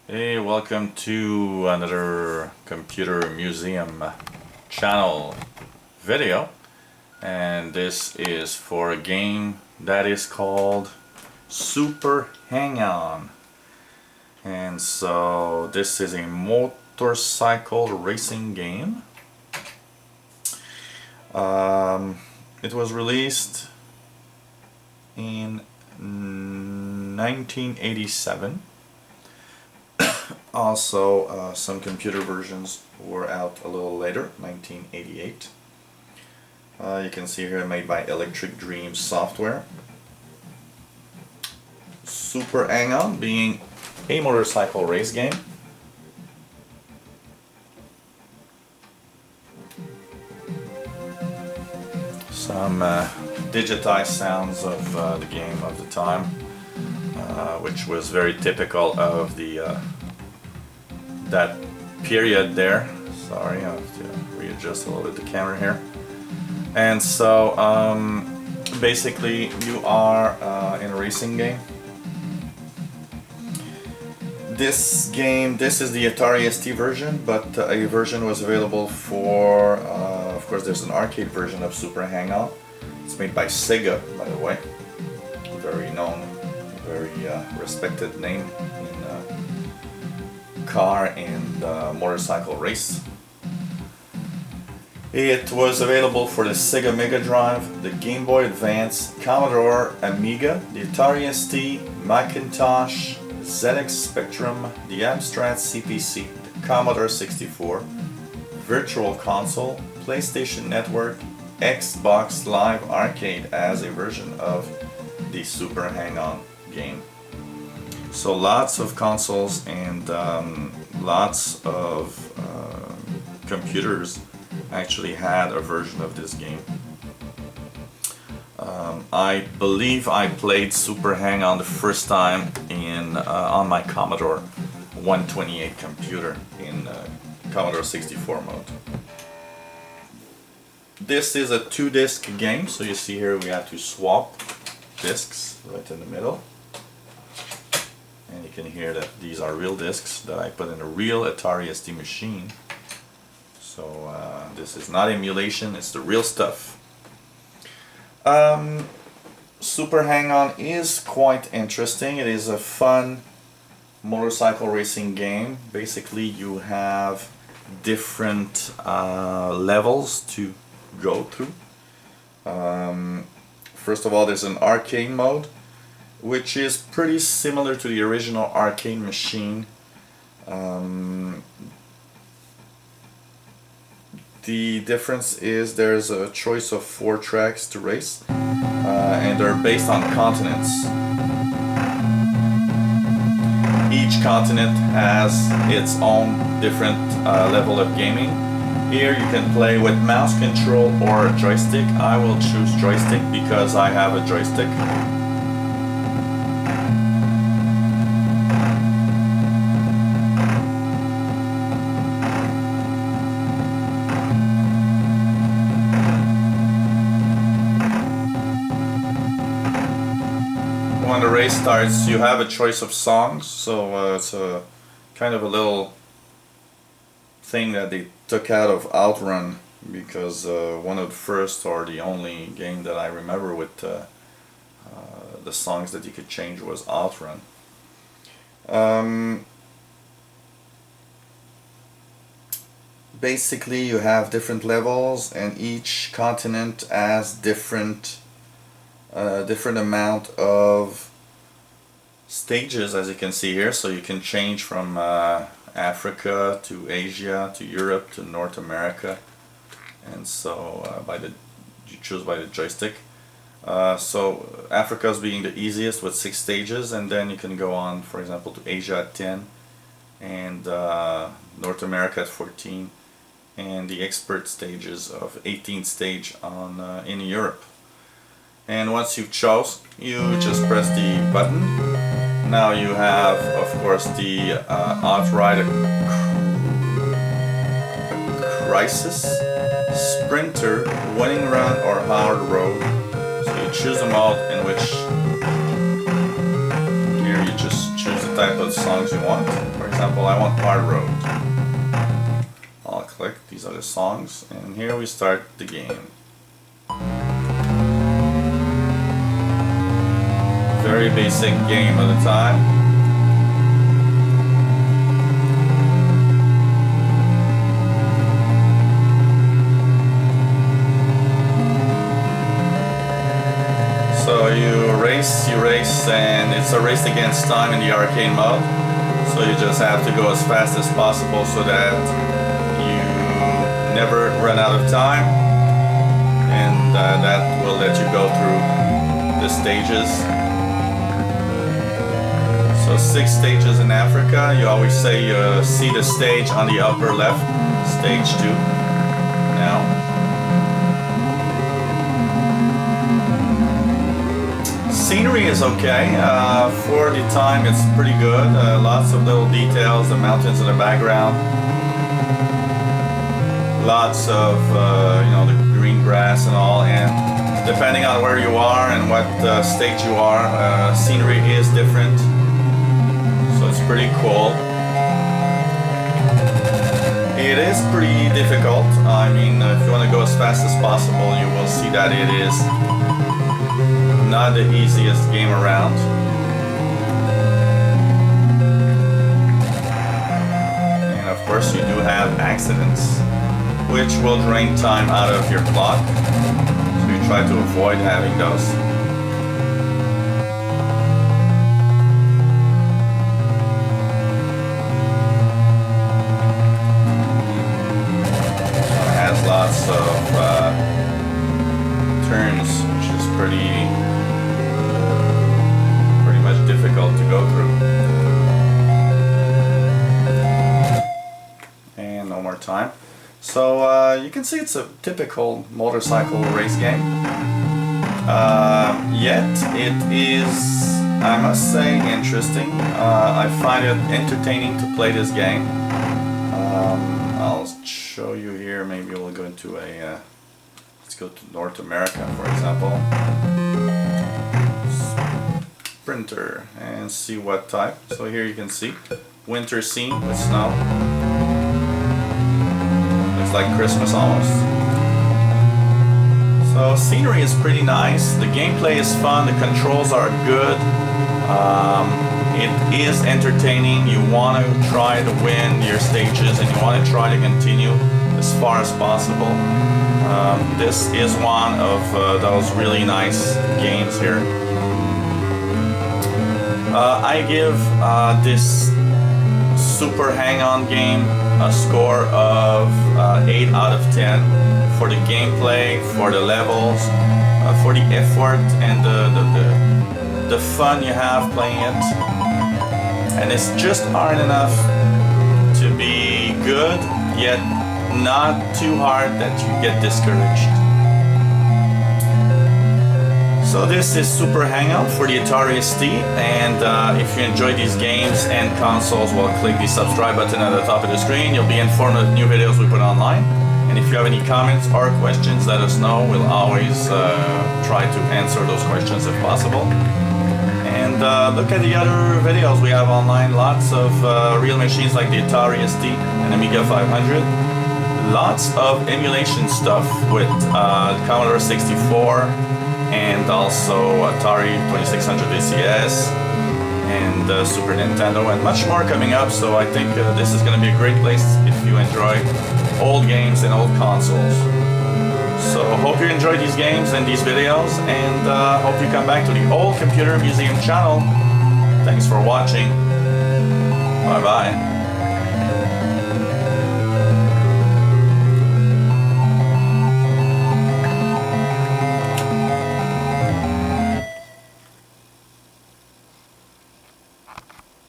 Hey, welcome to another computer museum channel video, and this is for a game that is called Super Hang-On. And so this is a motorcycle racing game. It was released in 1987. Also, some computer versions were out a little later, 1988. You can see here made by Electric Dreams Software. Super Hang-On being a motorcycle race game. Some digitized sounds of the game of the time, which was very typical of the that period there. Sorry, I have to readjust a little bit the camera here. And so basically you are in a racing game. This is the Atari ST version, but a version was available for, of course there's an arcade version of Super Hang-On. It's made by Sega, by the way. Very known, very respected name in car and motorcycle race. It was available for the Sega Mega Drive, the Game Boy Advance, Commodore, Amiga, the Atari ST, Macintosh, ZX Spectrum, the Amstrad CPC, the Commodore 64, Virtual Console, PlayStation Network, Xbox Live Arcade as a version of the Super Hang-On game. So lots of consoles and lots of computers actually had a version of this game. I believe I played Super Hang-On the first time in on my Commodore 128 computer in Commodore 64 mode. This is a 2-disc game, so you see here we have to swap discs right in the middle. And you can hear that these are real discs that I put in a real Atari ST machine. So this is not emulation, it's the real stuff. Super Hang-On is quite interesting. It is a fun motorcycle racing game. Basically you have different levels to go through. First of all, there's an arcade mode, which is pretty similar to the original arcade machine. The difference is there's a choice of 4 tracks to race, and they're based on continents. Each continent has its own different level of gaming. Here you can play with mouse control or a joystick. I will choose joystick because I have a joystick. When the race starts, you have a choice of songs, so it's a kind of a little thing that they took out of Outrun, because one of the first or the only game that I remember with the songs that you could change was Outrun. Basically you have different levels, and each continent has different amount of stages, as you can see here. So you can change from Africa to Asia to Europe to North America, and so you choose by the joystick. So Africa's being the easiest with 6 stages, and then you can go on, for example, to Asia at 10, and North America at 14, and the expert stages of 18th stage on in Europe. And once you've chose, you just press the button. Now you have, of course, the outright crisis, sprinter, winning run, or hard road. So you choose a mode in which here you just choose type of songs you want. For example, I want Hard Road. I'll click, these are the songs, and here we start the game. Very basic game at the time. So you race, and it's a race against time in the arcade mode. So you just have to go as fast as possible so that you never run out of time, and that will let you go through the stages. So 6 stages in Africa. You always say you see the stage on the upper left, stage 2 now. Scenery is okay. For the time it's pretty good. Lots of little details, the mountains in the background. Lots of the green grass and all, and depending on where you are and what stage you are, scenery is different. So it's pretty cool. It is pretty difficult. I mean, if you want to go as fast as possible, you will see that it is not the easiest game around. And of course you do have accidents, which will drain time out of your clock. So you try to avoid having those. It has lots of turns, which is pretty much difficult to go through. And no more time. So you can see it's a typical motorcycle race game. Yet it is, I must say, interesting. I find it entertaining to play this game. I'll show you here. Maybe we'll go into a let's go to North America, for example. Sprinter, and see what type. So here you can see winter scene with snow. Looks like Christmas almost. So scenery is pretty nice. The gameplay is fun. The controls are good. It is entertaining. You want to try to win your stages, and you want to try to continue as far as possible. This is one of those really nice games here. I give this Super Hang-On game a score of 8 out of 10 for the gameplay, for the levels, for the effort and the fun you have playing it. And it's just hard enough to be good, yet not too hard that you get discouraged. So this is Super Hang-On for the Atari ST, and if you enjoy these games and consoles, well, click the subscribe button at the top of the screen. You'll be informed of new videos we put online. And if you have any comments or questions, let us know. We'll always try to answer those questions if possible. And look at the other videos we have online. Lots of real machines like the Atari ST and Amiga 500. Lots of emulation stuff with Commodore 64 and also Atari 2600 VCS and Super Nintendo, and much more coming up. So I think this is going to be a great place if you enjoy old games and old consoles. So hope you enjoy these games and these videos, and hope you come back to the Old Computer Museum channel. Thanks for watching. Bye bye.